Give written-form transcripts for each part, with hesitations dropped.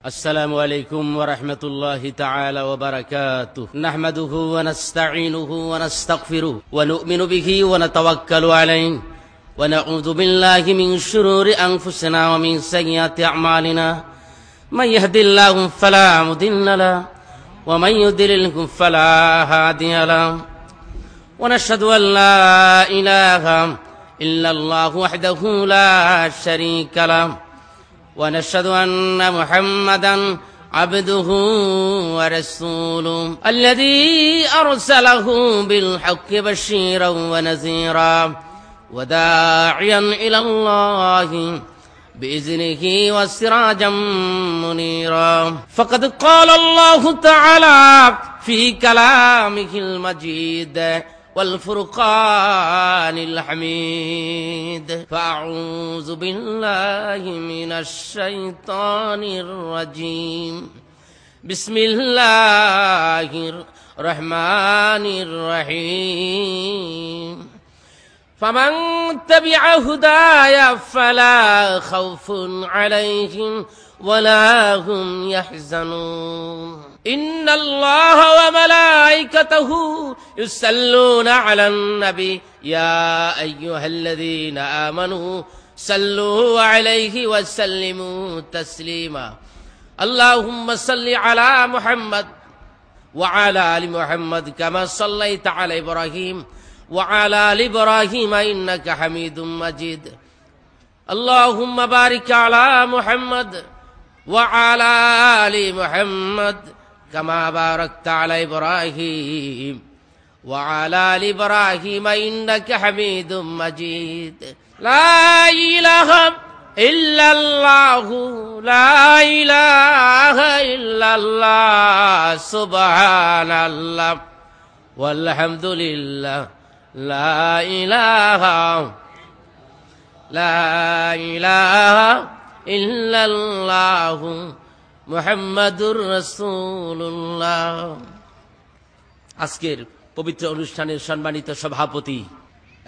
السلام عليكم ورحمة الله تعالى وبركاته. نحمده ونستعينه ونستغفره ونؤمن به ونتوكل عليه ونعوذ بالله من شرور أنفسنا ومن سيئات أعمالنا. من يهد الله فلا مضل له ومن يضلل فلا هادي له. ونشهد أن لا إله إلا الله وحده لا شريك له ونشهد أن محمدا عبده ورسوله الذي أرسله بالحق بشيرا ونذيرا وداعيا إلى الله بإذنه وسراجا منيرا. فقد قال الله تعالى في كلامه المجيد والفرقان الحميد. فأعوذ بالله من الشيطان الرجيم. بسم الله الرحمن الرحيم. فمن تبع هداي فلا خوف عليهم ولا هم يحزنون. إن الله وملائكته يصلون على النبي يا أيها الذين آمنوا صلوا عليه وسلموا تسليما. اللهم صل على محمد وعلى آل محمد كما صليت على إبراهيم وعلى آل إبراهيم إنك حميد مجيد. اللهم بارك على محمد وعلى آل محمد كما باركت على إبراهيم وعلى آل إبراهيم إنك حميد مجيد. لا إله إلا الله لا إله إلا الله سبحان الله والحمد لله لا إله إلا الله মুহাম্মাদুর রাসূলুল্লাহ। আজকের পবিত্র অনুষ্ঠানের সম্মানিত সভাপতি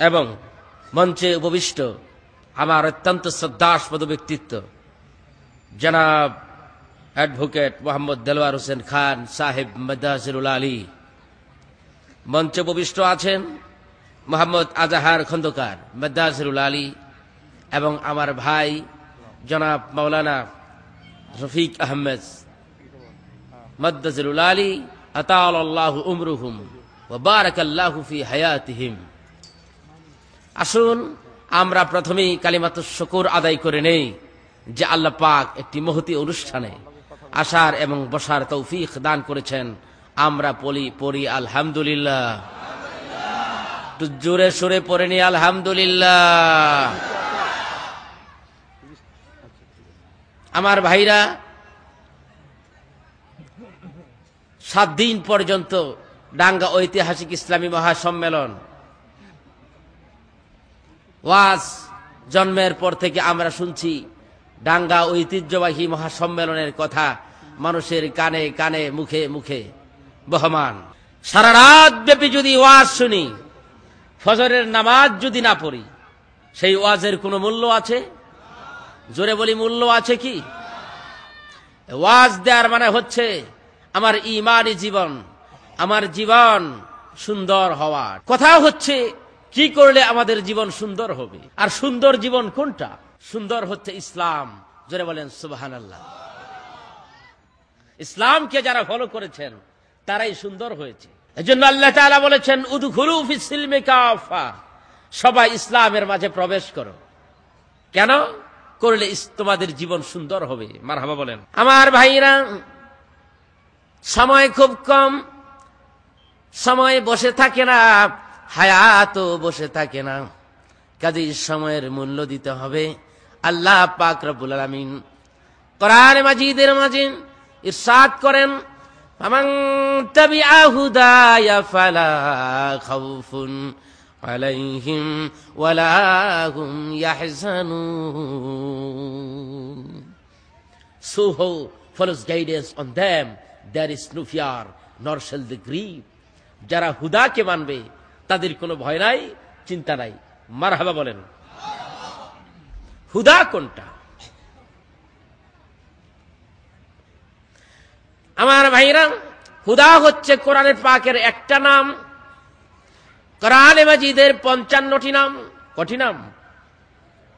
এবং মঞ্চে উপবিষ্ট আমার অত্যন্ত শ্রদ্ধাস্পদ ব্যক্তিত্ব জনাব অ্যাডভোকেট মোহাম্মদ দেলোয়ার হোসেন খান সাহেব মাদ্দাজিরুল আলী, মঞ্চে উপবিষ্ট আছেন মোহাম্মদ আজাহার খন্দকার মাদ্দাজিরুল আলী এবং আমার ভাই জনাব মাওলানা রফিক আহমেদ মাদ্দাজিরুল আলী আতালাল্লাহু উমরুহুম ওয়া বারাকাল্লাহু ফি হায়াতিহিম। আসুন আমরা প্রথমেই কালিমাতুশ শুকর আদায় করে নেই যে আল্লাহ পাক একটি মহতী অনুষ্ঠানে আসার এবং বসার তৌফিক দান করেছেন। আমরা পড়ি আলহামদুলিল্লাহ। একটু জোরে সোরে পড়ে নি আলহামদুলিল্লাহ। আমার ভাইরা, 7 দিন পর্যন্ত ডাঙ্গা ঐতিহাসিক ইসলামী মহাসম্মেলন ওয়াজ জন্মের পর থেকে আমরা শুনছি ডাঙ্গা ঐতিহ্যবাহী মহাসম্মেলনের কথা মানুষের কানে কানে মুখে মুখে বহমান। সারা রাত ব্যাপী যদি ওয়াজ শুনি, ফজরের নামাজ যদি না পড়ি, সেই ওয়াজের কোনো মূল্য আছে? জোরে বলি, মূল্য আছে কি? ওয়াজ দেওয়ার মানে হচ্ছে আমার ঈমানি জীবন, আমার জীবন সুন্দর হওয়ার কথা হচ্ছে কি করলে আমাদের জীবন সুন্দর হবে। আর সুন্দর জীবন কোনটা? সুন্দর হচ্ছে ইসলাম। জোরে বলেন সুবহানাল্লাহ। ইসলামকে যারা ফলো করেছেন তারাই সুন্দর হয়েছে। এজন্য আল্লাহ তাআলা বলেছেন উদখুলু ফিস সিলমি কাফা, সবাই ইসলামের মাঝে প্রবেশ করো। কেন করলে তোমাদের জীবন সুন্দর হবে? মারহাবা বলেন। আমার ভাইরা, সময় খুব কম, সময় বসে থাকে না, হায়াতও বসে থাকে না, কাজেই সময়ের মূল্য দিতে হবে। আল্লাহ পাক রব্বুল আলামিন কোরআন মাজিদের মাঝে ইরশাদ করেন ফামান তাবিআ হুদায়া ফালা খাউফুন আলাইহিম ওয়ালা হুম ইয়াহজানুন। So who follows guidance on them, there is no fear nor shall they grieve. যারা হুদাকে মানবে তাদের কোনো ভয় নাই, চিন্তা নাই। মারহাবা বলেন। হুদা কোনটা? আমার ভাইরা, হুদা হচ্ছে কোরআনের পাকের একটা নাম। কোরআনে মাজিদের 55টি নাম। কটি নাম?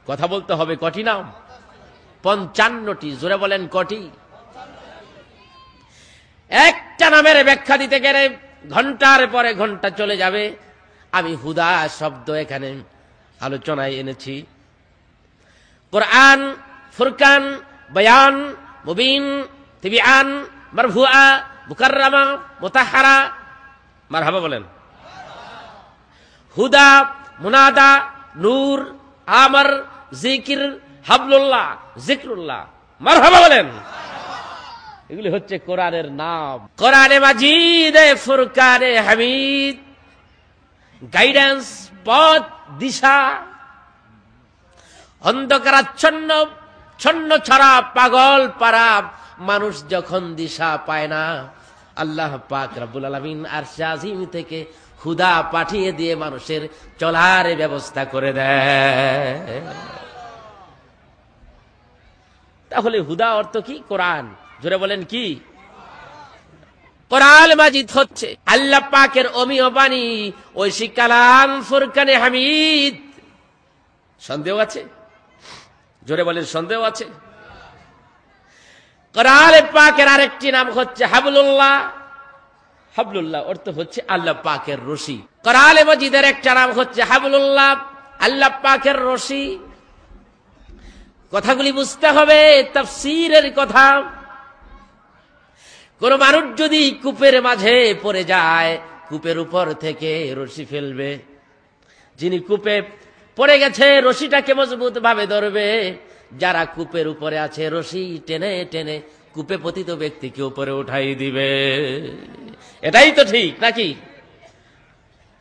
কথা বলতে হবে, কটি নাম? 55টি। জোরে বলেন কটি? একটা নামের ব্যাখ্যা দিতে গেলে ঘন্টার পরে ঘন্টা চলে যাবে। আমি হুদা শব্দ এখানে আলোচনায় এনেছি। কোরআন, ফুরকান, বয়ান, মুবিন, তিবিয়ান, মারফুআ, মুকাররামা, মুতাহহারা। মারহাবা বলেন। হুদা, মুনাদা, নূর, আমর, জিকির, হাবলুল্লাহ, জিকরুল্লাহ। মারহাবা বলেন। এগুলি হচ্ছে কোরআনের নাম। কোরআনে মাজিদ, ফুরকানে হামিদ, গাইডেন্স, পথ, দিশা। অন্ধকারাচ্ছন্ন, ছন্ন ছড়া, পাগল পারা মানুষ যখন দিশা পায় না, আল্লাহ পাক রব্বুল আলামিন আরশে আজিম থেকে হুদা পাঠিয়ে দিয়ে মানুষের চলার ব্যবস্থা করে দেয়। তাহলে হুদা অর্থ কি? কোরআন। জোরে বলেন কি? কোরআন মাজিদ হচ্ছে আল্লাহ পাকের অমীয় বাণী, ঐশী কালাম, ফুরকানে হামিদ। সন্দেহ আছে? জোরে বলেন, সন্দেহ আছে? কোরআন পাকের আরেকটি নাম হচ্ছে হাবলুল্লাহ। হাবলুল্লাহ অর্থ হচ্ছে আল্লাহ পাকের রশি। কোরআন মাজিদের একটা নাম হচ্ছে হাবলুল্লাহ, আল্লাহ পাকের রশি। কথাগুলি বুঝতে হবে, তাফসীরের কথা। কোন মানুষ যদি কূপের মাঝে পড়ে যায়, কূপের উপর থেকে রশি ফেলবে। যিনি কূপে পড়ে গেছে, রশিটাকে মজবুত ভাবে ধরবে। যারা কূপের উপরে আছে, রশি টেনে টেনে কূপে পতিত ব্যক্তিকে উপরে উঠাই দিবে। এটাই তো ঠিক নাকি?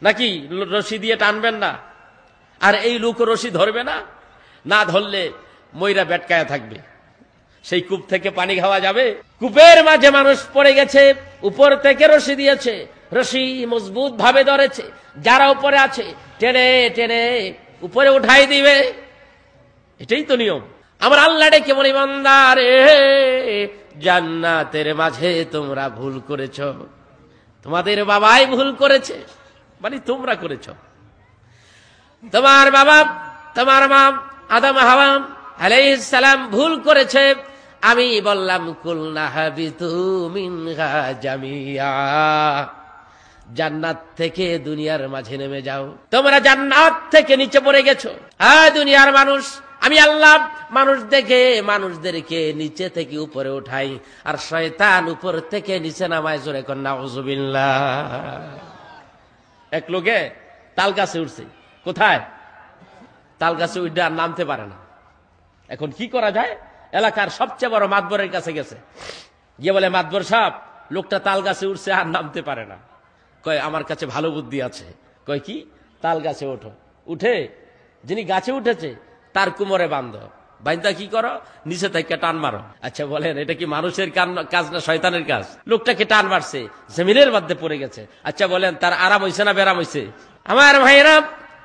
নাকি রশি দিয়ে টানবেন না? আর এই লোক রশি ধরবে না? না ধরলে ময়রা বেটকায়া থাকবে। সেই কূপ থেকে পানি খাওয়া যাবে? কূপের মাঝে মানুষ পড়ে গেছে, উপর থেকে রশি দিয়েছে, রশি মজবুত ভাবে ধরেছে। যারা উপরে আছে টেনে টেনে উপরে উঠাই দিবে। এটাই তো নিয়ম। আমার আল্লাহ ডেকে বলি, বান্দারে, জান্নাতের মাঝে তোমরা ভুল করেছ। তোমাদের বাবাই ভুল করেছে, মানে তোমরা করেছ। তোমার বাবা, তোমার মা আদম হাওয়া আলাইহিস সালাম ভুল করেছে। আমি বললাম, কুলনা হাবিতু মিনহা জামিয়া, জান্নাত থেকে দুনিয়ার মাঝে নেমে যাও। তোমরা জান্নাত থেকে নিচে পড়ে গেছো। হ্যাঁ, দুনিয়ার মানুষ, আমি আল্লাহ মানুষদেরকে নিচে থেকে উপরে উঠাই, আর শয়তান উপর থেকে নিচে নামায়। জোরে কর নাউযুবিল্লাহ। এক লোকে তাল গাছে উঠছে। কোথায়? তাল গাছে উঠে আর নামতে পারে না। এখন কি করা যায়? এলাকার সবচেয়ে বড় মাতবরের কাছে গেছে, গিয়ে বলে, মাতবর সাহেব, লোকটা তাল গাছে উঠছে আর নামতে পারে না। কয়, আমার কাছে ভালো বুদ্ধি আছে। কয়, কি? তাল গাছে ওঠো, উঠে যিনি গাছে উঠেছে তার কুমরে বান্ধ, বাইন্দা কি করো, নিচে থেকে টান মারো। আচ্ছা বলেন, এটা কি মানুষের কাজ না শয়তানের কাজ? লোকটাকে টান মারছে, জমিনের মধ্যে পড়ে গেছে। আচ্ছা বলেন, তার আরাম হইছে না বেরাম হইছে? আমার ভাইরা,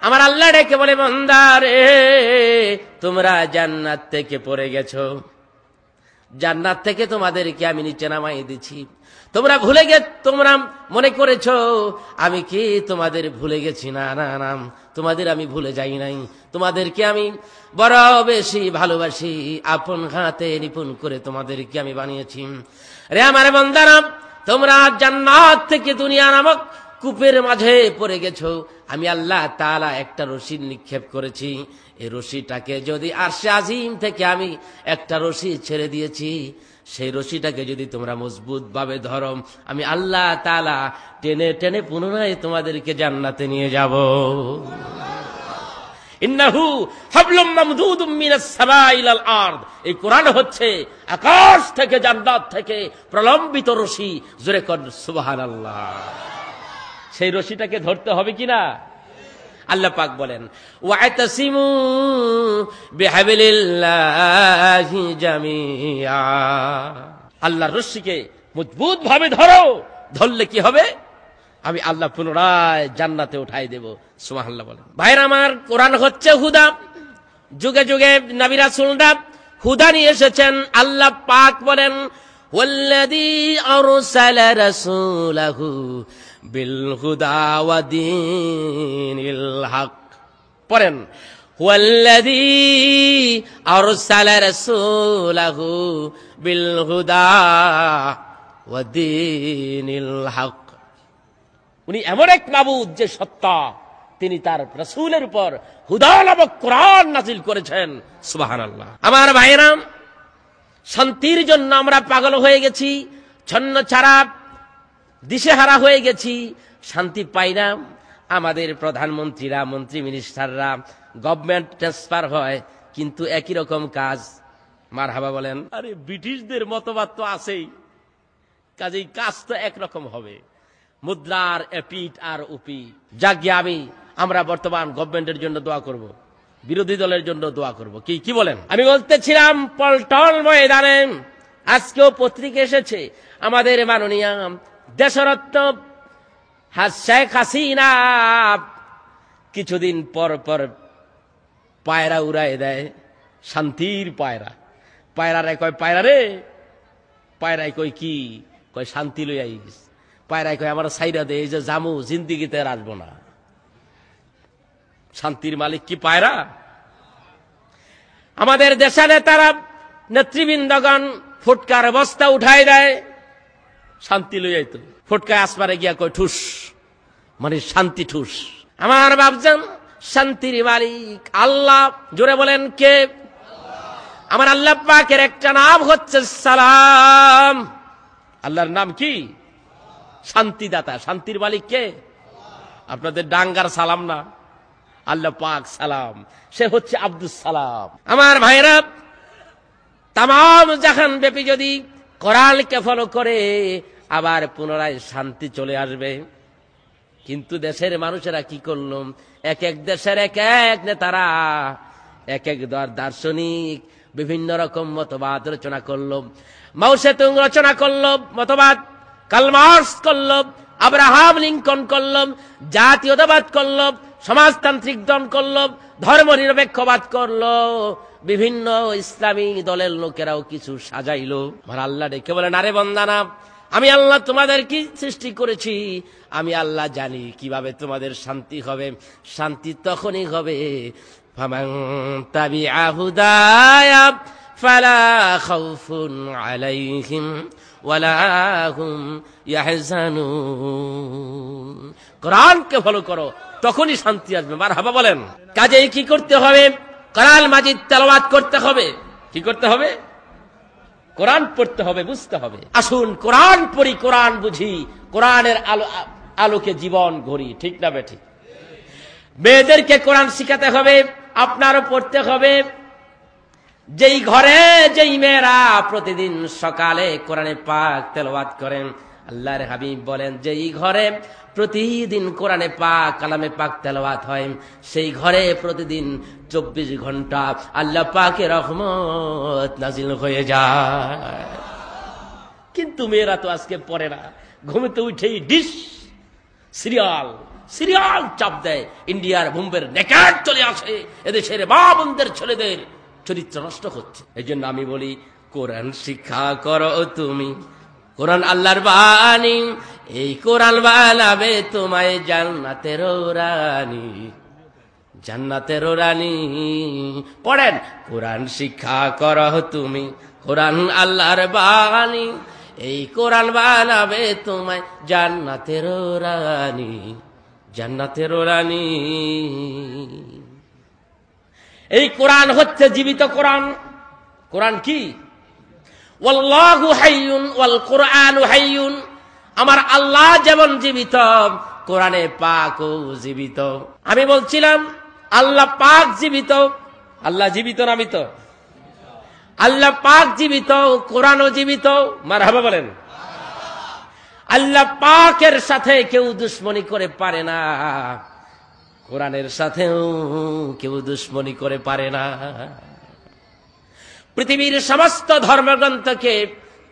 আমার আল্লাহ ডেকে বলে, বান্দারে, তোমরা জান্নাত থেকে পড়ে গেছো। জান্নাত থেকে তোমাদেরকে আমি নিচে নামাই দিছি। তোমরা তোমরা মনে করেছো আমি কি তোমাদের ভুলে গেছি? না না না, তোমাদের আমি ভুলে যাই নাই। তোমাদেরকে আমি বড় বেশি ভালোবাসি, আপন হাতে নিপুণ করে তোমাদেরকে আমি বানিয়েছি। রে আমার বান্দারা, তোমরা জান্নাত থেকে দুনিয়া নামক কূপের মাঝে পড়ে গেছো। আমি আল্লাহ তাআলা একটা রশি নিক্ষেপ করেছি। এই রশিটাকে যদি আরশে আজিম থেকে আমি একটা রশি ছেড়ে দিয়েছি, সেই রশিটাকে যদি তোমরা মজবুত ভাবে ধরো, আমি আল্লাহ তাআলা টেনে টেনে পুনরায় তোমাদেরকে জান্নাতে নিয়ে যাব। ইন্নাহু হাবলুম মামদুদুম মিনাস সামাই ইলাল আরদ। এই কোরআন হচ্ছে আকাশ থেকে, জান্নাত থেকে প্রলম্বিত রশি। জোরে কর সুবহানাল্লাহ। সেই রশিটাকে ধরতে হবে কিনা? আল্লাহ পাক বলেন, ওয়াতাসিমু বিহাবলিল্লাহি জামিআ। আল্লাহর রশিকে মজবুত ভাবে ধরো। ধরলে কি হবে? আমি আল্লাহ পুনরায় জান্নাতে উঠাই দেব। সুবহানাল্লাহ বলেন। ভাইরা আমার, কোরআন হচ্ছে হুদা। যুগে যুগে নবী রাসূলরা হুদা নিয়ে এসেছেন। আল্লাহ পাক বলেন, ওয়াল্লাযী আরসালা রাসূলাহু বিল হুদা ওয়া দীনিল হক। পড়েন, ওয়াল্লাযী আরসালা রাসূলাহু বিল হুদা ওয়া দীনিল হক। উনি এমন এক মাবুদ যে সত্তা, তিনি তার রাসূলের উপর হুদা নামক কোরআন নাযিল করেছেন। সুবহানাল্লাহ। আমার ভাইরা, শান্তির জন্য আমরা পাগল হয়ে গেছি, ছন্ন ছাড়া দিশেহারা হয়ে গেছি, শান্তি পাই না। আমাদের প্রধানমন্ত্রীরা, মন্ত্রী মিনিস্টাররা, গভর্নমেন্ট ট্রান্সফার হয়, কিন্তু একই রকম কাজ। মারহাবা বলেন। আরে ব্রিটিশদের মতবাদ তো আছেই, কাজেই কাজ তো একরকম হবে, মুদ্রার এপিট আর উপি। যাকে আমরা বর্তমান গভর্নমেন্টের জন্য দোয়া করব, বিরোধী দলের জন্য দোয়া করব। কি বলেন? আমি বলতেছিলাম পল্টন ময়দানে আজকেও পত্রিকা এসেছে, আমাদের মাননীয় দেশরত্ন শেখ হাসিনা কিছুদিন পর পর পায়রা উড়াই দেয়, শান্তির পায়রা। পায়রারে কয়, পায়রা রে, পায়রাই কই কি, কয় শান্তি লই আইস। পায়রাই কয় আমার সাইরা দে, এই যে জামু জিন্দিগিতে আর আসবো না। শান্তির মালিক কি পায়রা? আমাদের দেশে নেতারা, নেতৃবৃন্দগণ ফুটকার বস্তা উঠাই দেয়, শান্তি লই আইতো। ফুটকায় আসমারে গিয়া কয় ঠুস, মানে শান্তি ঠুস। আমার বাপজান, শান্তির মালিক আল্লাহ। জোরে বলেন কে? আমার আল্লাহ পাকের একটা নাম হচ্ছে সালাম। আল্লাহর নাম কি? শান্তিদাতা। শান্তির মালিক কে? আপনাদের ডাঙ্গার সালাম না, আল্লাহ পাক সালাম, সে হচ্ছে আব্দুস সালাম। আমার ভাইরা, তামাম জাহান ব্যাপী যদি কোরআনকে ফলো করে, আবার পুনরায় শান্তি চলে আসবে। কিন্তু দেশের মানুষেরা কি করল? এক এক দেশের এক এক নেতারা, এক এক দার্শনিক বিভিন্ন রকম মতবাদ রচনা করল। মাও সেতুং রচনা করল মতবাদ, কার্ল মার্কস করল, আব্রাহাম লিঙ্কন করল, জাতীয়তাবাদ করল, সমাজতান্ত্রিক দল করল, ধর্ম নিরপেক্ষবাদ করল, বিভিন্ন ইসলামী দলের লোকেরাও কিছু সাজাইলো। আমার আল্লাহ ডেকে বলেন, আরে বান্দানা, আমি আল্লাহ তোমাদের কি সৃষ্টি করেছি, আমি আল্লাহ জানি কিভাবে তোমাদের শান্তি হবে। শান্তি তখনই হবে ফামান তাবিআ হুদায়া ফালা খাউফুন আলাইহিম ওয়ালা হুম ইয়াহজানুন। কোরআনকে ফলো করো, তখনই শান্তি আসবে। মারহাবা বলেন। কাজেই কি করতে হবে? কোরআন মাজিদ তেলাওয়াত করতে হবে। কি করতে হবে? কোরআন পড়তে হবে, বুঝতে হবে। আসুন কোরআন পড়ি, কোরআন বুঝি, কোরআনের আলোকে জীবন গড়ি। ঠিক না বেঠিক? মেয়েদেরকে কোরআন শিখাতে হবে, আপনারও পড়তে হবে। যেই ঘরে যেই মেয়েরা প্রতিদিন সকালে কোরআনে পাক তেলাওয়াত করেন, আল্লাহর হাবিব বলেন, যেই ঘরে প্রতিদিন কোরআনে পাক কালামে পাক তেলাওয়াত হয়, সেই ঘরে প্রতিদিন 24 ঘন্টা আল্লাহ পাকের রহমত নাজিল হয়ে যায়। কিন্তু মেয়েরা তো আজকে পড়ে না, ঘুমোতে উঠেই ডিশ সিরিয়াল চাপ দেয়। ইন্ডিয়ার বোম্বের নেকাট চলে আসে, এদেশের মা বোনদের ছেলেদের চরিত্র নষ্ট হচ্ছে। এই জন্য আমি বলি, কোরআন শিক্ষা করো তুমি, কোরআন আল্লাহর বাণী, এই কোরআন বানাবে তোমায় জান্নাতের রানী, জান্নাতের রানী। পড়েন, কোরআন শিক্ষা করো তুমি, কোরআন আল্লাহর বাণী, এই কোরআন বানাবে তোমায় জান্নাতের রানী, জান্নাতের রানী। এই কোরআন হচ্ছে জীবিত কোরআন। কোরআন কি? ওয়াল্লাহু হাইয়ুন ওয়াল কুরআনু হাইয়ুন। আমার আল্লাহ যেমন জীবিত, কোরআনে পাকও জীবিত। আমি বলছিলাম আল্লাহ পাক জীবিত। আল্লাহ জীবিত না মৃত? আল্লাহ পাক জীবিত, কোরআনও জীবিত। মারহাবা বলেন। আল্লাহ পাকের সাথে কেউ দুশ্মনী করে পারে না, কোরআনের সাথেও কেউ দুশ্মনী করে পারে না। পৃথিবীর সমস্ত ধর্মগ্রন্থকে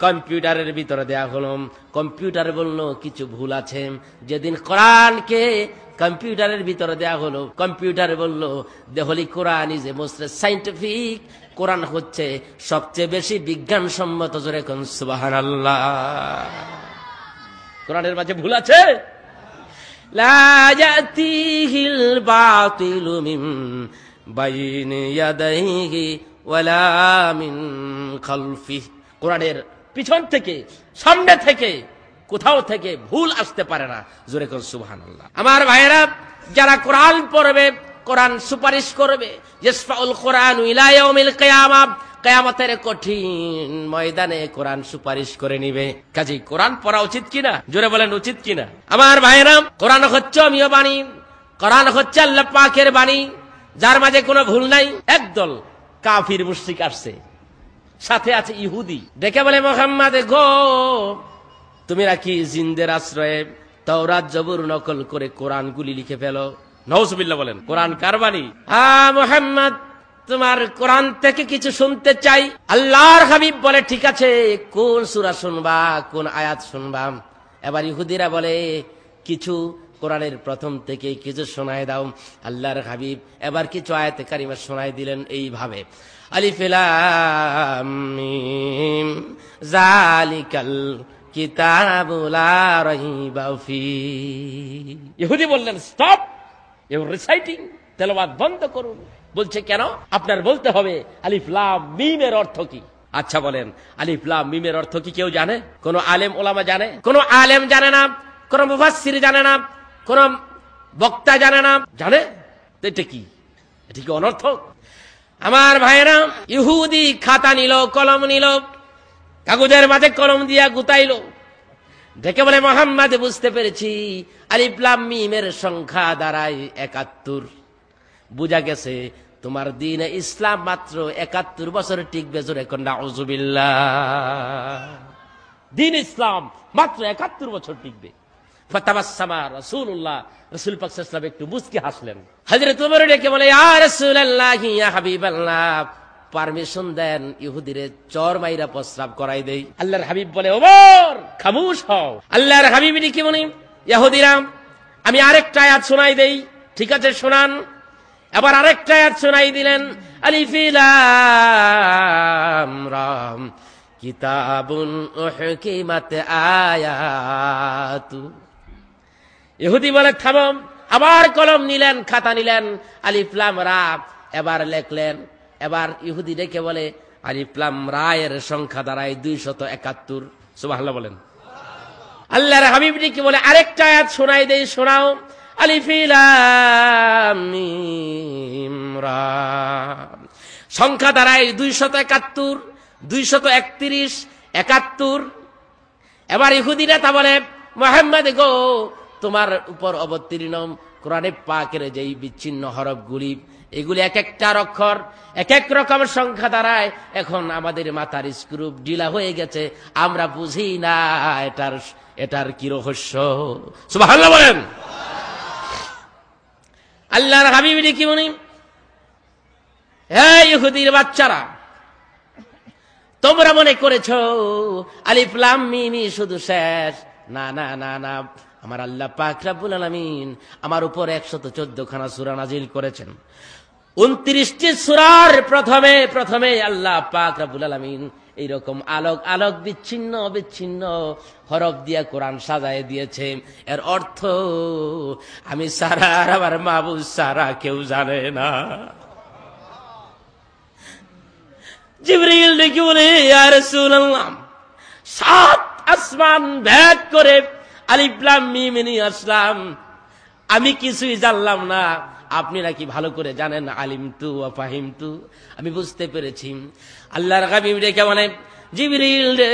কম্পিউটারের ভিতরে দেয়া হলো, কম্পিউটার বলল কিছু ভুল আছে। যেদিন কোরআনকে কম্পিউটারের ভিতরে দেয়া হলো, কম্পিউটারে বলল the holy Quran is a most scientific, কোরআন হচ্ছে সবচেয়ে বেশি বিজ্ঞানসম্মত। জোরে কোন সুবহানাল্লাহ। কোরআনের মাঝে ভুল আছে? লা ইয়াতিহিল বাতিলু মিন বাইনি ইয়াদাইহি ওয়ালা মিন খালফিহি। কোরআনের পিছন থেকে, সামনে থেকে, কোথাও থেকে ভুল আসতে পারে না। জোরে কোন সুবহানাল্লাহ। আমার ভাইয়েরা, যারা কোরআন পড়বে, কোরআন সুপারিশ করবে। ইয়াসফাউল কোরআন ইলা ইয়াউমিল কিয়ামাহ, কিয়ামতের কঠিন ময়দানে কোরআন সুপারিশ করে নিবে। কাজেই কোরআন পড়া উচিত কিনা? জোরে বলেন, উচিত কিনা? আমার ভাইয়েরা, কোরআন হচ্ছে অমীয় বাণী, কোরআন হচ্ছে আল্লাহ পাকের বাণী, যার মাঝে কোনো ভুল নাই। একদল কাফির মুশরিক আসছে, সাথে আছে ইহুদি, ডেকে বলে মুহাম্মদ গো, তুমি নাকি জিনদের আশ্রয়ে তাওরাত জবুর নকল করে কোরআনগুলি লিখে ফেলো। নাউজুবিল্লাহ বলেন। কোরআন কার বাণী? মুহাম্মদ, তোমার কোরআন থেকে কিছু শুনতে চাই। আল্লাহর হাবিব বলে ঠিক আছে, কোন সূরা শুনবা, কোন আয়াত শুনবা? এবার ইহুদিরা বলে কিছু কোরআনের প্রথম থেকে কিছু শোনায় দাও। আল্লাহর হাবিব এবার কিছু আয়াতে কারিমা শোনায় দিলেন এইভাবে, আলিফ লাম মিম যালিকাল কিতাবু লা রাইবা ফীহি। ইহুদি বললেন স্টপ ইউর রিসাইটিং, তেলাওয়াত বন্ধ করুন। বলছে কেন? আপনার বলতে হবে আলিফ লাম মিমের অর্থ কি। আচ্ছা বলেন, আলিফ লাম মিমের অর্থ কি কেউ জানে? কোন আলেম ওলামা জানে? কোন আলেম জানে না, কোন মুফাসসির জানে না, কোন বক্তা জানে না। জানে? এটা কি? এটা কি অনর্থক? আমার ভাইয়েরা, ইহুদি খাতা নিল, কলম নিল, কাগজের মাঝে কলম দিয়া গুতাইল, দেখে বলে মুহাম্মদ বুঝতে পেরেছি আলিফ লাম মিমের সংখ্যা দাঁড়ায় ৭১। বুঝা গেছে তোমার দ্বীন ইসলাম মাত্র ৭১ বছর টিকবে। জোরে কোন নাউজুবিল্লাহ। দ্বীন ইসলাম মাত্র ৭১ বছর টিকবে। ফাতাবাসসামা রাসূলুল্লাহ, রাসূল পাক সাল্লাল্লাহু আলাইহি ওয়াসাল্লাম একটু মুস্কি হাসলেন। হযরত ওমর ডেকে বলে ইয়া রাসূলুল্লাহ, ইয়া হাবিবাল্লাহ, পারমিশন দেন ইহুদিরে চর মাইরা প্রস্রাব করাই দেই। আল্লাহর হাবিব বলে ওমর খামোশ হও। আল্লাহর হাবিব কি বলেন, ইহুদিরা আমি আরেকটা আয়াত শোনাই দেই। ঠিক আছে শোনান। এবার আরেকটা আয়াত শোনাই দিলেন, আলিফ লাম রা কিতাবুন উহকিমাত আয়াতু। ইহুদি বলে থামো। আবার কলম নিলেন, খাতা নিলেন, আলিফ লাম রা এবার লেখলেন। এবার ইহুদি ডেকে বলে আলিফ লাম রা এর সংখ্যা দাঁড়ায় ২৭১। সুবহানাল্লাহ বলেন। আল্লাহর হাবিব ডেকে বলে আরেকটা আয়াত শোনাই দেই, শোনাও। আলিফ লাম মিম রা সংখ্যা দাঁড়ায় ২৭১, ২৩১, ৭১। এবার ইহুদিরা তা বলে মুহাম্মদ গো, তোমার উপর অবতীর্ণ কোরআনে পাকের যেই বিচ্ছিন্ন হরফগুলি, এগুলি এক একটা অক্ষর এক এক রকম সংখ্যা দাঁড়ায়। এখন আমাদের মাথার স্ক্রু ঢিলা হয়ে গেছে, আমরা বুঝি না এটার কি রহস্য। সুবহানাল্লাহ বলেন। আল্লাহর হাবিব কি বলি, হে ইহুদির বাচ্চারা, তোমরা মনে করেছো আলিফ লাম মিম শুধু শেষ। না না না না, আমার আল্লাহ পাক রব্বুল আলামিন আমার উপর ১১৪ খানা সূরা নাজিল করেছেন। ২৯টি সূরার প্রথমে আল্লাহ পাক রব্বুল আলামিন এইরকম আলোক আলোক বিচ্ছিন্ন বিচ্ছিন্ন হরফ দিয়া কোরআন সাজায় দিয়েছে। এর অর্থ আমি সারা আর আমার মাহবুব সারা কেউ জানে না। জিবরিল ডেকে বলে ইয়া রাসূলুল্লাহ, ৭ আসমান ভেদ করে আলিফ লাম মিম নিয়ে আসলাম, আমি কিছুই জানলাম না, আপনি নাকি ভালো করে জানেন। আলিমতু ওয়া ফাহিমতু, আমি বুঝতে পেরেছি। আল্লাহর হাবিব ডেকে বলে জিবরিল রে,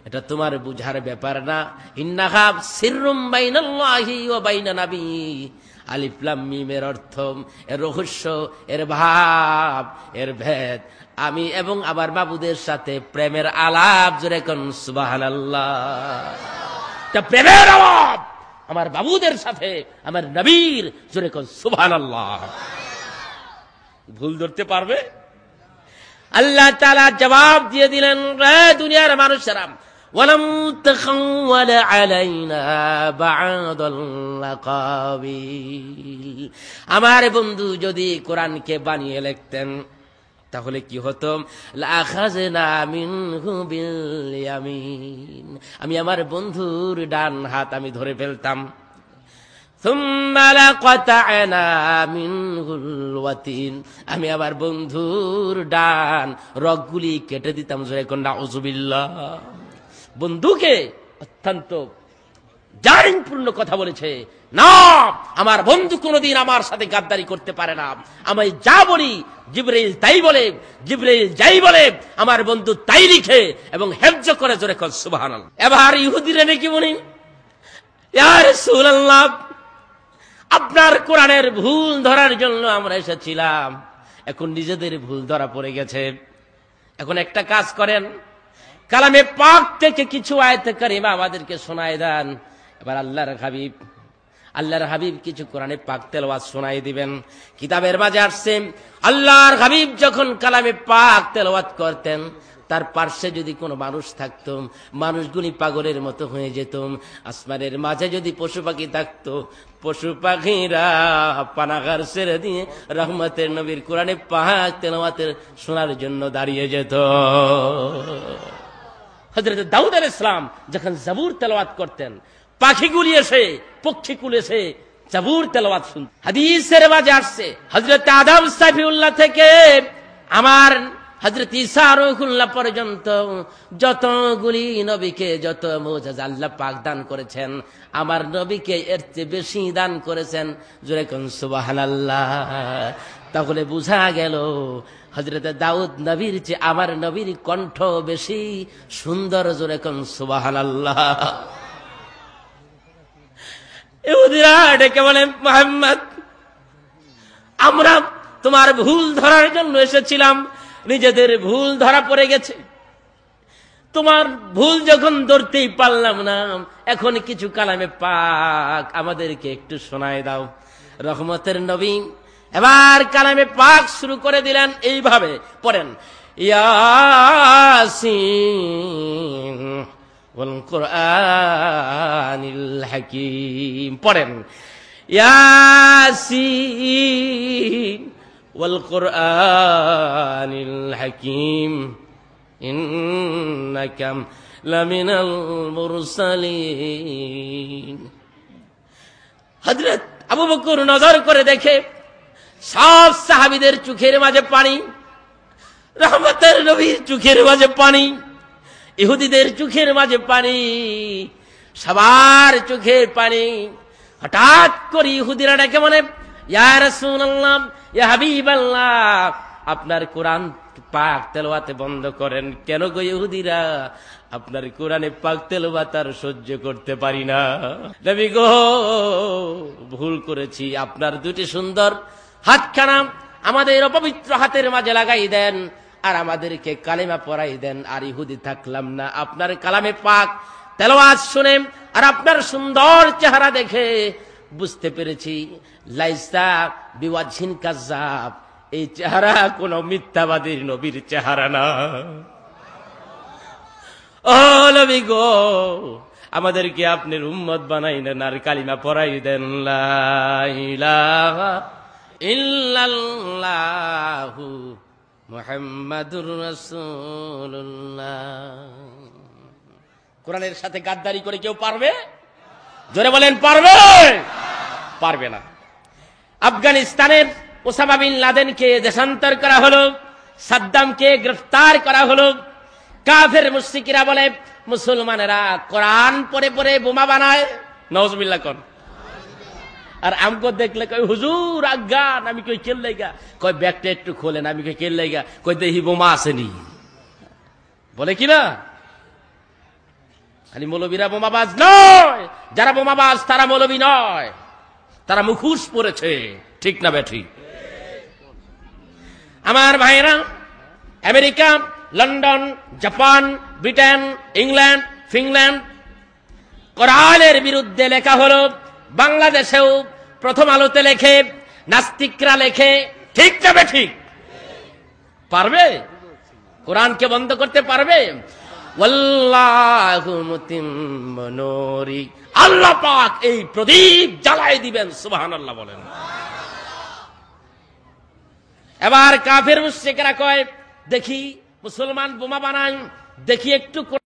এটা তোমার বুঝার ব্যাপার না। ইন্নাহা সিররুম বাইনাল্লাহি ওয়া বাইনা নবী। আলিফ লাম মিমের অর্থ, এর রহস্য, এর ভাব, এর ভেদ আমি এবং আমার মাবুদের সাথে প্রেমের আলাপ। জোরে কোন সুবহানাল্লাহ। তা প্রেমের আলাপ আমার বাবুদের সাথে, আমার নবীর। জোরে কোন সুবহানাল্লাহ। ভুল ধরতে পারবে? আল্লাহ তাআলা জবাব দিয়ে দিলেন, হে দুনিয়ার মানুষেরা, ওয়ালাম তাখাওয়ালা আলাইনা বা'দাল লাকাবিল। আমার বন্ধু যদি কোরআনকে বানিয়ে লিখতেন তাহলে কি হতো, লাখাযনা মিনহু বিল ইয়ামিন, আমি আমার বন্ধুর ডান হাত আমি ধরে ফেলতাম। সুম্মা লাকাতা'না মিনহুল ওয়াতিন, আমি আমার বন্ধুর ডান রগগুলি কেটে দিতাম। জোরে কোন নাউযুবিল্লাহ। বন্ধুকে অত্যন্ত জালিমপূর্ণ কথা বলেছে। না, আমার বন্ধু কোনদিন আমার সাথে গাদ্দারি করতে পারে না। আমি যা বলি জিবরাইল তাই বলে, জিবরাইল যাই বলে আমার বন্ধু তাই লিখে এবং হেফজ করে। জোরে কোন সুবহানাল্লাহ। এবার ইহুদিরা নাকি বলেন, ইয়া রাসূলুল্লাহ, আপনার কোরআনের ভুল ধরার জন্য আমরা এসেছিলাম, এখন নিজেদের ভুল ধরা পড়ে গেছে। এখন একটা কাজ করেন, কালামে পাক থেকে কিছু আয়াতে কারিমা আমাদেরকে শোনায় দেন। এবার আল্লাহর হাবিব কিছু কোরআনে পাক তেলাওয়াত শোনায় দিবেন। কিতাবের মাঝে আসছে, আল্লাহর হাবিব যখন কালামে পাক তেলাওয়াত করতেন, তার পার্শ্বে যদি কোনো মানুষ থাকতো, মানুষগুলি পাগলের মতো হয়ে যেত। আসমানের মাঝে যদি পশু পাখি থাকতো, পশু পাখিরা পানাগার ছেড়ে দিয়ে রহমতের নবীর কোরআনে পাক তেলাওয়াতের শোনার জন্য দাঁড়িয়ে যেত। হযরত দাউদ আলাইহিস সালাম যখন জাবুর তেলাওয়াত করতেন, পাখিগুলি এসে পক্ষীকুল এসে জাবুর তেলাওয়াত শুনতেন। হাদিসের মাঝে আসছে, হযরত আদম সাফিউল্লাহ থেকে আমার হযরত ঈসা রূহুল্লাহ পর্যন্ত যতগুলি নবীকে যত মুজিজা আল্লাহ পাক দান করেছেন, আমার নবীকে এর চেয়ে বেশি দান করেছেন। জোরে কোন সুবহানাল্লাহ। তাহলে বোঝা গেল হযরত দাউদ নবীর চেয়ে আমার নবীর কণ্ঠ বেশি সুন্দর। জোরে কোন সুবহানাল্লাহ। ইহুদিরা ডেকে বলে, মুহাম্মদ, আমরা তোমার ভুল ধরার জন্য এসেছিলাম, নিজেদের ভুল ধরা পড়ে গেছে। তোমার ভুল যখন ধরতেই পারলাম না, এখন কিছু কালামে পাক আমাদেরকে একটু শোনায় দাও। রহমতের নবী এবার কালামে পাক শুরু করে দিলেন। এইভাবে পড়েন, ইয়াসিন ওয়াল কুরআনিল হাকীম। পড়েন, ইয়াসিন ওয়াল কুরআনিল হাকীম ইন্নাকা লামিনাল মুরসালিন। হযরত আবু বকর নজর করে দেখে সব সাহাবীদের চোখের মাঝে পানি, রহমতের নবীর চোখের মাঝে পানি, ইহুদিদের চোখের মাঝে পানি, সবার চোখে পানি। হঠাৎ করে ইহুদিরা ডেকে বলে, ইয়া রাসূলুল্লাহ, ইয়া হাবিবাল্লাহ, আপনার কোরআন পাক তেলাওয়াতে বন্ধ করেন। কেন গো ইহুদিরা? আপনার কোরআনে পাক তেলাওয়াত আর সহ্য করতে পারি না। নবী গো, ভুল করেছি, আপনার দুটি সুন্দর হাতখানা আমাদের অপবিত্র হাতের মাঝে লাগাই দেন আর আমাদেরকে কালেমা পড়াই দেন। আর ইহুদি থাকলাম না, আপনার কালামে পাক তেলাওয়াত শুনে আর আপনার সুন্দর চেহারা দেখে বুঝতে পেরেছি, লাইসা বিওয়াজহিন কাযাব, এই চেহারা কোন মিথ্যাবাদীর নবীর চেহারা না। ও নবী গো, আমাদেরকে আপনার উম্মত বানাইলেন আর কালিমা পড়াই দেন, লা ইলাহা ইল্লাল্লাহু মুহাম্মাদুর রাসূলুল্লাহ। কোরআনের সাথে গাদ্দারি করে কেউ পারবে? জোরে বলেন, পারবে? পারবে না। আফগানিস্তানের ওসামা বিন লাদেনকে দেশান্তর করা হলো, সাদ্দামকে গ্রেফতার করা হলো। কাফের মুশরিকরা বলে, মুসলমানেরা কোরআন পড়ে পড়ে বোমা বানায়। নাউজুবিল্লাহ কোন। আর আমগো দেখলে কই, হুজুর আজ্ঞান। আমি কই কেল লাইগা? কই ব্যাগটা একটু খোলেন। আমি কই কেল লাইগা? কই দেখি বোমা আসেনি। বলে কি না? খালি মৌলবীরা বোমাবাজ নয়, যারা বোমাবাজ তারা মৌলবী নয়, তারা মুখোশ পরেছে। ঠিক না বেঠিক? আমার ভাইরা, America, London, Japan, Britain, England, Finland কোরআনের বিরুদ্ধে লেখা হলো। বাংলাদেশেও প্রথম আলোতে লেখে, নাস্তিকরা লেখে। ঠিক না বেঠিক? পারবে? কোরআনকে বন্ধ করতে পারবে? ওয়াল্লাহু মুতিম্মু নূরি, আল্লাহ পাক এই প্রদীপ জ্বালাই দিবেন। সুবহানাল্লাহ বলেন। এবার কাফের মুশরিকরা কয়, দেখি মুসলমান বোমা বানায়, দেখি একটু